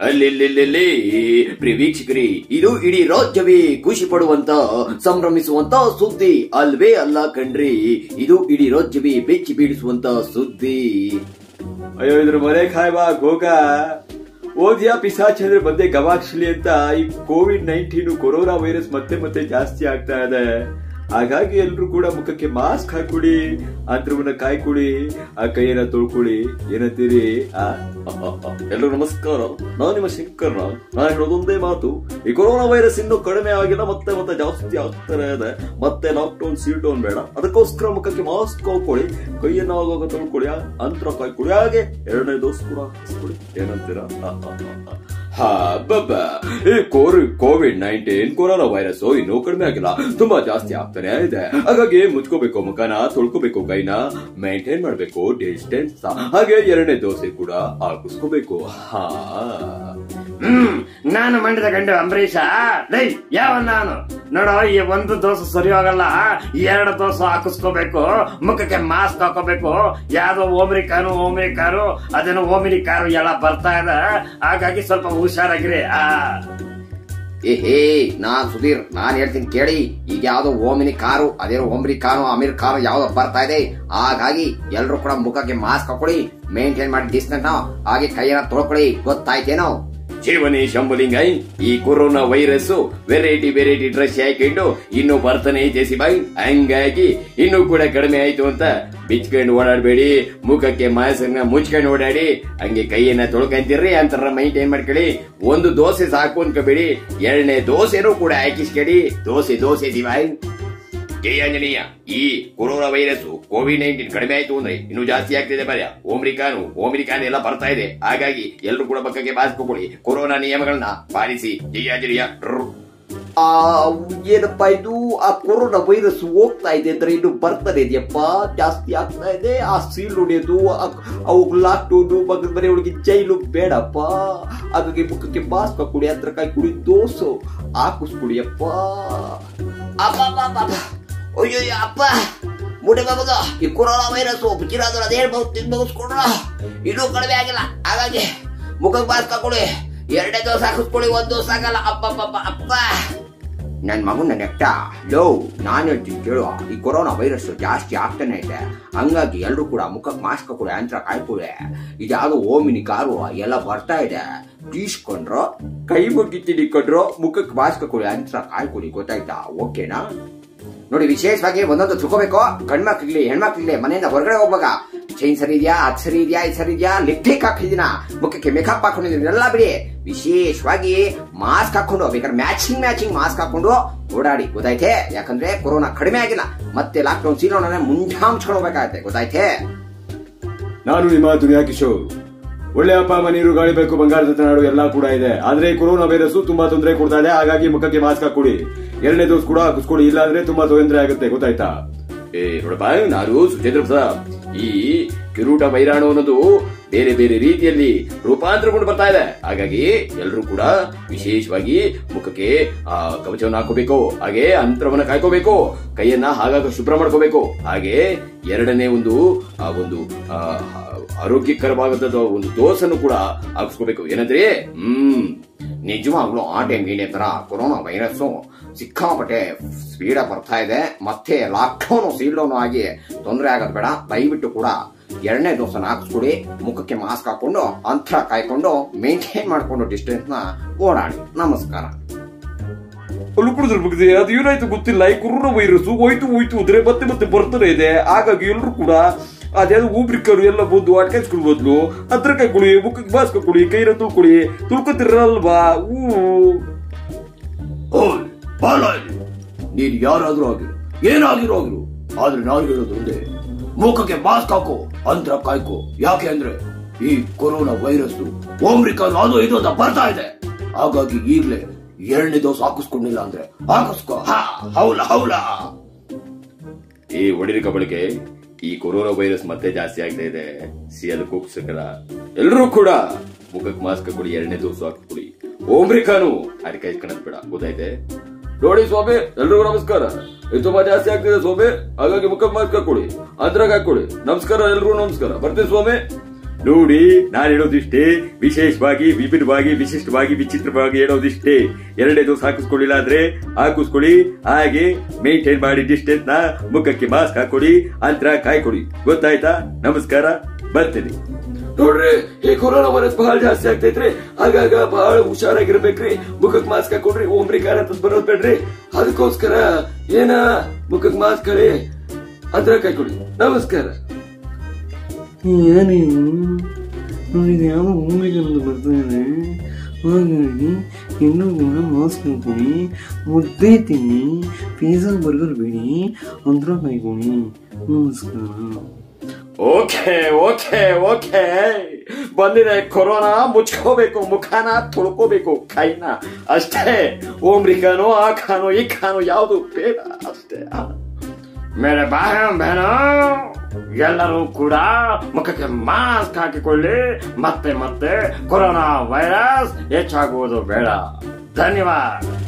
ಅಲ್ಲಿ ಪ್ರಿಯ ವೀಕ್ಷಕರೇ, ಇದು ಇಡೀ ರಾಜ್ಯವೇ ಖುಷಿ ಪಡುವಂತ ಸಂಭ್ರಮಿಸುವಂತ ಸುದ್ದಿ ಅಲ್ವೇ ಅಲ್ಲ ಕಣ್ರಿ. ಇದು ಇಡೀ ರಾಜ್ಯವೇ ಬೆಚ್ಚಿ ಬೀಳಿಸುವಂತ ಸುದ್ದಿ. ಅಯ್ಯೋ, ಇದ್ರ ಮನೆ ಖಾಯ್ವಾ ಗೋಗ ಓದ್ಯಾ ಪಿಸಾಚ್ ಅಂದ್ರೆ ಬಂದೆ ಗವಾಕ್ಷಲಿ ಅಂತ. ಈ ಕೋವಿಡ್-19 ಕೊರೋನಾ ವೈರಸ್ ಮತ್ತೆ ಜಾಸ್ತಿ ಆಗ್ತಾ ಇದೆ. ಹಾಗಾಗಿ ಎಲ್ರು ಕೂಡ ಮುಖಕ್ಕೆ ಮಾಸ್ಕ್ ಹಾಕೊಳ್ಳಿ, ಅಂತರವನ್ನ ಕಾಯ್ಕೊಳ್ಳಿ, ಆ ಕೈಯನ್ನ ತೊಳ್ಕೊಳ್ಳಿ. ಏನಂತೀರಿ? ಎಲ್ರು ನಮಸ್ಕಾರ, ನಾನು ನಿಮ್ಮ ಶಂಕರ್. ನಾನು ಹೇಳೋದೊಂದೇ ಮಾತು, ಈ ಕೊರೋನಾ ವೈರಸ್ ಇನ್ನೂ ಕಡಿಮೆ ಆಗಿಲ್ಲ, ಮತ್ತೆ ಜಾಸ್ತಿ ಆಗ್ತಾರೆ ಇದೆ. ಮತ್ತೆ ಲಾಕ್ಡೌನ್ ಸೀಲ್ ಡೌನ್ ಬೇಡ. ಅದಕ್ಕೋಸ್ಕರ ಮುಖಕ್ಕೆ ಮಾಸ್ಕ್ ಹಾಕೊಳ್ಳಿ, ಕೈಯನ್ನ ಆಗಾಗ ತೊಳ್ಕೊಳ್ಳಿ, ಅಂತರ ಕಾಯ್ಕೊಳ್ಳಿ, ಹಾಗೆ 2ನೇ ಡೋಸ್ ಕೂಡ ಹಾಕಿಸ್ಕೊಳ್ಳಿ. ಏನಂತೀರಾ? ಈ ಕೋವಿಡ್-19 ಕೊರೋನಾ ವೈರಸ್ ಇನ್ನೂ ಕಡಿಮೆ ಆಗಿಲ್ಲ, ತುಂಬಾ ಜಾಸ್ತಿ ಆಗ್ತಾನೆ ಇದೆ. ಹಾಗಾಗಿ ಮುಚ್ಕೋಬೇಕು, ಮುಖನ ತೊಳ್ಕೋಬೇಕು, ಕೈನ ಮೇಂಟೈನ್ ಮಾಡ್ಬೇಕು, ಡಿಸ್ಟೆನ್ಸ್, ಹಾಗೆ 2ನೇ ಡೋಸೆ ಕೂಡ ಹಾಕಿಸ್ಕೋಬೇಕು. ನಾನು ಮಂಡ್ಯದ ಗಂಡು ಅಂಬರೀಷ. ಯಾವ ನಾನು ನೋಡೋ, ಈ 1 ಡೋಸ್ ಸರಿ ಹೋಗಲ್ಲ, 2 ಡೋಸ್ ಹಾಕಿಸ್ಕೋಬೇಕು, ಮುಖಕ್ಕೆ ಮಾಸ್ಕ್ ಹಾಕೋಬೇಕು. ಯಾವ್ದೋ ಓಮಿಕಾರು ಅದೇನೋ ಓಮಿನಿಕಾರು ಎಲ್ಲ ಬರ್ತಾ ಇದೆ. ಹಾಗಾಗಿ ಸ್ವಲ್ಪ ಹುಷಾರಾಗಿರಿ. ನಾನ್ ಸುಧೀರ್, ನಾನ್ ಹೇಳ್ತೀನಿ ಕೇಳಿ. ಈಗ ಯಾವ್ದೋ ಓಮಿನಿ ಕಾರು, ಅದೇನೋ ಓಮ್ರಿಕಾನು ಅಮೀರ್ ಕಾರು ಯಾವ್ದೋ ಬರ್ತಾ ಇದೆ. ಹಾಗಾಗಿ ಎಲ್ರು ಕೂಡ ಮುಖಕ್ಕೆ ಮಾಸ್ಕ್ ಹಾಕೊಳ್ಳಿ, ಮೇಂಟೈನ್ ಮಾಡಿ ಡಿಸ್ಟೆನ್ಸ್, ಹಾಗೆ ಕೈಯನ್ನ ತೊಳ್ಕೊಳ್ಳಿ. ಗೊತ್ತಾಯ್ತೇನೋ? ಶಿವನಿ ಶಂಭುಲಿಂಗೈ, ಈ ಕೊರೋನಾ ವೈರಸ್ ವೆರೈಟಿ ಡ್ರೆಸ್ ಹಾಕೊಂಡು ಇನ್ನು ಬರ್ತಾನೆ ಐತೆ ಬಾಯ್. ಹಂಗಾಗಿ ಇನ್ನೂ ಕೂಡ ಕಡಿಮೆ ಆಯ್ತು ಅಂತ ಬಿಚ್ಕೊಂಡು ಓಡಾಡ್ಬೇಡಿ, ಮುಖಕ್ಕೆ ಮಾಸ್ಕ್ ಮುಚ್ಕೊಂಡು ಓಡಾಡಿ, ಹಂಗೆ ಕೈಯನ್ನ ತೊಳ್ಕೊಂತೀರ್ರಿ, ಅಂತರ ಮೈಂಟೈನ್ ಮಾಡ್ಕೊಳ್ಳಿ. 1 ದೋಸೆ ಸಾಕು ಅನ್ಕೋಬೇಡಿ, 2ನೇ ದೋಸೆನೂ ಕೂಡ ಹಾಕಿಸ್ಕೊಳ್ಳಿ. ದೋಸೆ ದಿವಾಯ್. ಜಯ ಆಂಜನೇಯ. ಈ ಕೊರೋನಾ ವೈರಸ್ ಕೋವಿಡ್-19 ಕಡಿಮೆ ಆಯ್ತು ಅಂದ್ರೆ ಇನ್ನೂ ಜಾಸ್ತಿ ಆಗ್ತಿದೆ. ಬರ್ಯ ಓಮಿಕಾನು ಎಲ್ಲ ಬರ್ತಾ ಇದೆ. ಹಾಗಾಗಿ ಎಲ್ರು ಕೂಡ ಪಕ್ಕಕ್ಕೆ ಮಾಸ್ಕ್ ಹಾಕೊಳ್ಳಿ, ಕೊರೋನಾ ನಿಯಮಗಳನ್ನ ಪಾಲಿಸಿ. ಜಯ ಆಂಜನೇಯ. ಏನಪ್ಪಾ ಇದು? ಆ ಕೊರೋನಾ ವೈರಸ್ ಹೋಗ್ತಾ ಇದೆ ಅಂದ್ರೆ ಇನ್ನು ಬರ್ತಾನೆ ಇದೆಯಪ್ಪ, ಜಾಸ್ತಿ ಆಗ್ತಾ ಇದೆ. ಆ ಸೀಲ್ ಹೊಡೆಯೋದು, ಅವಾಗ ಲಾಕ್ಡೌನ್, ಮನೆಯೊಳಗೆ ಜೈಲು ಬೇಡಪ್ಪ. ಹಾಗಾಗಿ ಮುಖಕ್ಕೆ ಮಾಸ್ಕ್ ಹಾಕೊಳ್ಳಿ, ಅಂತರ ಕಾಯ್ಕೊಳ್ಳಿ, ದೋಸು ಹಾಕಿಸ್ಕೊಡಿಯಪ್ಪ. ಅಯ್ಯೋ ಅಪ್ಪ, ಮುಡಿ ಬಾಬಗ ಈ ಕೊರೋನಾ ವೈರಸ್ ಬಿಚ್ಚಿರೋದ್ರ ಅದೇ ಮುಗಿಸ್ಕೊಂಡ್ರ ಇನ್ನೂ ಕಡಿಮೆ ಆಗಿಲ್ಲ. ಹಾಗಾಗಿ ಮುಖಕ್ಕೆ ಮಾಸ್ಕ್ ಹಾಕೊಳ್ಳಿ, 2ನೇ ಡೋಸ್ ಹಾಕಿಸ್ಕೊಳ್ಳಿ, 1 ಡೋಸ್ ಆಗಲ್ಲ. ಅಪ್ಪ ನನ್ ಮಗನ ನೆಕ್ಟ ಲೋ, ನಾನು ಹೇಳ್ತೀನಿ ಕೇಳುವ. ಈ ಕೊರೋನಾ ವೈರಸ್ ಜಾಸ್ತಿ ಆಗ್ತಾನೆ ಇದೆ. ಹಂಗಾಗಿ ಎಲ್ರು ಕೂಡ ಮುಖಕ್ಕೆ ಮಾಸ್ಕ್ ಹಾಕೊಳ್ಳಿ, ಅಂತರ ಕಾಯ್ಕೊಳ್ಳಿ. ಇದ್ಯಾವುದೋ ಓಮಿನಿ ಕಾರು ಎಲ್ಲ ಬರ್ತಾ ಇದೆ. ತೀಸ್ಕೊಂಡ್ರು, ಕೈ ಮುಗಿ ತಿನ್ಕೊಂಡ್ರು, ಮುಖಕ್ಕೆ ಮಾಸ್ಕ್ ಹಾಕೊಳ್ಳಿ, ಅಂತರ ಕಾಯ್ಕೊಳ್ಳಿ. ಗೊತ್ತಾಯ್ತಾ? ಓಕೆನಾ? ನೋಡಿ, ವಿಶೇಷವಾಗಿ ಒಂದೊಂದು ತಿಳ್ಕೋಬೇಕು. ಗಂಡ್ಮಕ್ಳಿಗ್ಲಿ ಹೆಣ್ಮಕ್ಳಿಗ್ಲಿ ಮನೆಯಿಂದ ಹೊರಗಡೆ ಹೋಗುವಾಗ ಚೈನ್ ಸರಿ ಇದೆಯಾ, ಅದು ಸರಿ ಇದೆಯಾ, ಇದು ಸರಿ ಇದೆಯಾ, ಲಿಪ್ಟಿಕ್ ಹಾಕಿದೀನ, ಮುಖಕ್ಕೆ ಮೇಕಪ್ ಹಾಕೊಂಡಿದ್ದೀನಿ, ಎಲ್ಲ ಬಿಡಿ. ವಿಶೇಷವಾಗಿ ಮಾಸ್ಕ್ ಹಾಕೊಂಡು, ಬೇಕಾದ್ರೆ ಮ್ಯಾಚಿಂಗ್ ಮಾಸ್ಕ್ ಹಾಕೊಂಡು ಓಡಾಡಿ. ಗೊತ್ತಾಯ್ತೆ? ಯಾಕಂದ್ರೆ ಕೊರೋನಾ ಕಡಿಮೆ ಆಗಿಲ್ಲ, ಮತ್ತೆ ಲಾಕ್ಡೌನ್ ಸೀಲೋಣ ಮುಂಜಾಂಚ್ಕೊಂಡು ಹೋಗ್ಬೇಕಾಗತ್ತೆ. ಗೊತ್ತಾಯ್ತೆ? ನಾನು ನಿಮ್ಮ ದುನಿಯಾ ಕಿಶೋರ್. ಒಳ್ಳೆ ಅಪ್ಪ ಅಮ್ಮ, ನೀರು, ಗಾಳಿ ಬೇಕು, ಬಂಗಾರದ ನಾಡು ಎಲ್ಲ ಕೂಡ ಇದೆ. ಆದ್ರೆ ಕೊರೋನಾ ವೈರಸ್ ತುಂಬಾ ತೊಂದರೆ ಕೊಡ್ತಾ ಇದೆ. ಹಾಗಾಗಿ ಮುಖಕ್ಕೆ ಮಾಸ್ಕ್ ಹಾಕೊಳ್ಳಿ, 2ನೇ ಡೋಸ್ ಕೂಡ ಹಾಕಿಸ್ಕೊಳ್ಳಿ, ಇಲ್ಲ ಅಂದ್ರೆ ತುಂಬಾ ತೊಂದರೆ ಆಗುತ್ತೆ. ಗೊತ್ತಾಯ್ತಾ? ನೋಡಪ್ಪ, ನಾನು ಸುಚೇಂದ್ರ ಪ್ರಸಾದ್. ಈ ಕಿರೀಟ ವೈರಾಣು ಅನ್ನೋದು ಬೇರೆ ರೀತಿಯಲ್ಲಿ ರೂಪಾಂತರಗೊಂಡು ಬರ್ತಾ ಇದೆ. ಹಾಗಾಗಿ ಎಲ್ಲರೂ ಕೂಡ ವಿಶೇಷವಾಗಿ ಮುಖಕ್ಕೆ ಕವಚವನ್ನು ಹಾಕೋಬೇಕು, ಹಾಗೆ ಅಂತರವನ್ನ ಕಾಯ್ಕೋಬೇಕು, ಕೈಯನ್ನ ಆಗಾಗ ಶುಭ್ರ ಮಾಡ್ಕೋಬೇಕು, ಹಾಗೆ 2ನೇ ಒಂದು ಆರೋಗ್ಯಕರವಾದ ಒಂದು ಡೋಸನ್ನು ಕೂಡ ಹಾಕಿಸ್ಕೋಬೇಕು. ಏನಂದ್ರೆ ನಿಜವಾಗ್ಲೂ ಆ ಟೈಮ್ಗೆ ತರ ಕೊರೋನಾ ವೈರಸ್ ಸಿಕ್ಕಾಪಟ್ಟೆ ಸ್ಪೀಡ್ ಬರ್ತಾ ಇದೆ. ಮತ್ತೆ ಲಾಕ್ಡೌನ್ ಸೀಲ್ ಡೌನ್ ಆಗಿ ತೊಂದರೆ ಆಗೋದು ಬೇಡ. ದಯವಿಟ್ಟು ಕೂಡ 2ನೇ ಡೋಸನ್ನ ಹಾಕಿಸ್ಕೊಡಿ, ಮುಖಕ್ಕೆ ಮಾಸ್ಕ್ ಹಾಕೊಂಡು, ಅಂತರ ಕಾಯ್ಕೊಂಡು, ಮೇಂಟೈನ್ ಮಾಡ್ಕೊಂಡು ಡಿಸ್ಟೆನ್ಸ್ ನ ಓಡಾಡಿ. ನಮಸ್ಕಾರ. ಅದು ಏನಾಯ್ತು ಗೊತ್ತಿಲ್ಲ. ಈ ಕೊರೋನಾ ವೈರಸ್ ಹೋಯ್ತು ಅಂದ್ರೆ ಮತ್ತೆ ಬರ್ತಾನೆ ಇದೆ. ಹಾಗಾಗಿ ಎಲ್ರು ಕೂಡ ಅದ್ಯಾವ್ದು ಊಬ್ರಿಕರು ಎಲ್ಲ ಬಂದು ಅಟ್ಕಾಯಿಸ್ಕೊಳ್ಳೋ ಬದಲು ಅಂತರ ಕಾಯ್ಕೊಳ್ಳಿ, ಮುಖಕ್ಕೆ ಮಾಸ್ಕ್ ಹಾಕೊಳ್ಳಿ, ಕೈನ ತುಳ್ಕೊತಿರಲ್ವಾ. ನೀನ್ ಯಾರಾದ್ರೂ ಆಗಿರು, ಏನಾಗಿರೋ ಆಗಿರು, ಆದ್ರೆ ನಾನು ಹೇಳೋದು ಒಂದೇ, ಮುಖಕ್ಕೆ ಮಾಸ್ಕ್ ಹಾಕೋ, ಅಂತರ ಕಾಯ್ಕೋ. ಯಾಕೆ ಅಂದ್ರೆ ಈ ಕೊರೋನಾ ವೈರಸ್ ಓಮ್ರಿಕಾನು ಅದು ಇದು ಅಂತ ಬರ್ತಾ ಇದೆ. ಹಾಗಾಗಿ ಈಗ್ಲೇ 2ನೇ ಡೋಸ್ ಹಾಕಿಸ್ಕೊಂಡಿಲ್ಲ ಅಂದ್ರೆ ಹಾಕಿಸ್ಕೋ. ಹೌಲ ಈ ಒಡಿರಿ ಕಬಳಿಕೆ ಈ ಕೊರೋನಾ ವೈರಸ್ ಮತ್ತೆ ಜಾಸ್ತಿ ಆಗ್ತಾ ಇದೆ. ಅದಕ್ಕೋಸ್ಕರ ಎಲ್ಲರೂ ಕೂಡ ಮುಖಕ್ಕೆ ಮಾಸ್ಕ್ ಹಾಕೊಳ್ಳಿ, 2ನೇ ಡೋಸ್ ಹಾಕೊಳ್ಳಿ. ಓಮ್ರಿಕಾನು ಅದಕ್ಕೆ ಕಣದ್ ಬೇಡ. ಗೊತ್ತಾಯ್ತೆ? ನೋಡಿ ಸ್ವಾಮಿ, ಎಲ್ರಿಗೂ ನಮಸ್ಕಾರ. ಇದು ತುಂಬಾ ಜಾಸ್ತಿ ಆಗ್ತಿದೆ ಸ್ವಾಮಿ, ಹಾಗಾಗಿ ಮುಖಕ್ಕೆ ಮಾಸ್ಕ್ ಹಾಕೊಳ್ಳಿ, ಅಂತರ ಹಾಕೊಳ್ಳಿ. ನಮಸ್ಕಾರ, ಎಲ್ರಿಗೂ ನಮಸ್ಕಾರ. ಬರ್ತೀನಿ ಸ್ವಾಮಿ. ನೋಡಿ, ನಾನು ಹೇಳೋದಿಷ್ಟೇ, ವಿಶೇಷವಾಗಿ, ವಿಭಿನ್ನವಾಗಿ, ವಿಶಿಷ್ಟವಾಗಿ, ವಿಚಿತ್ರವಾಗಿ ಹೇಳೋದಿಷ್ಟೇ. 2ನೇ ಡೋಸ್ ಹಾಕಿಸ್ಕೊಳ್ಳಿಲ್ಲ ಅಂದ್ರೆ ಹಾಕಿಸ್ಕೊಳ್ಳಿ. ಹಾಗೆ ಮೇಂಟೈನ್ ಮಾಡಿ ಡಿಸ್ಟೆನ್ಸ್ ನ, ಮುಖಕ್ಕೆ ಮಾಸ್ಕ್ ಹಾಕೊಳ್ಳಿ, ಅಂತರ ಕಾಯ್ಕೊಡಿ. ಗೊತ್ತಾಯ್ತಾ? ನಮಸ್ಕಾರ, ಬರ್ತೀನಿ. ನೋಡ್ರಿ, ಈ ಕೊರೋನಾ ವೈರಸ್ ಬಹಳ ಜಾಸ್ತಿ ಆಗ್ತೈತ್ರಿ. ಆಗಾಗ ಬಹಳ ಹುಷಾರಾಗಿರ್ಬೇಕ್ರಿ. ಮುಖಕ್ ಮಾಸ್ಕ್ ಹಾಕೊಡ್ರಿ. ಓಮ್ರಿಕಾರ ಅಂತ ಬರೋದ್ ಬೇಡ್ರಿ. ಅದಕ್ಕೋಸ್ಕರ ಏನ ಮುಖಕ್ ಮಾಸ್ಕ್ ಹಾಕಿ, ಅಂತರ ಕಾಯ್ಕೊಡಿ. ನಮಸ್ಕಾರ. ಏನೇನು ನೋಡಿದ ಯಾವ ಓಮಿಗಂದು ಬರ್ತಾಯಿದೆ. ಹಾಗಾಗಿ ಇನ್ನೂ ಕೂಡ ಮಾಸ್ಕ್ ಹಾಕೊಳ್ಳಿ, ಮುದ್ದೆ ತಿನ್ನಿ, ಪಿಜ್ಜಾ ಬರ್ಗರ್ ಬೇಡಿ, ಅಂತರ ಕಾಯ್ಕೊಳ್ಳಿ. ನಮಸ್ಕಾರ. ಓಕೆ ಓಕೆ ಓಕೆ, ಬಂದಿದೆ ಕೊರೋನಾ. ಮುಚ್ಕೋಬೇಕು, ಮುಖಾನ ತೊಳ್ಕೋಬೇಕು, ಕೈನ ಅಷ್ಟೇ. ಓಮ್ರಿಕಾನೋ ಆ ಖಾನೋ ಈ ಖಾನೋ ಯಾವುದು ಬೇಡ ಅಷ್ಟೇ. ಮೇರೆ ಬಹನೋ, ಎಲ್ಲರೂ ಕೂಡ ಮುಖಕ್ಕೆ ಮಾಸ್ಕ್ ಹಾಕಿಕೊಳ್ಳಿ. ಮತ್ತೆ ಕೊರೋನಾ ವೈರಸ್ ಹೆಚ್ಚಾಗುವುದು ಬೇಡ. ಧನ್ಯವಾದ.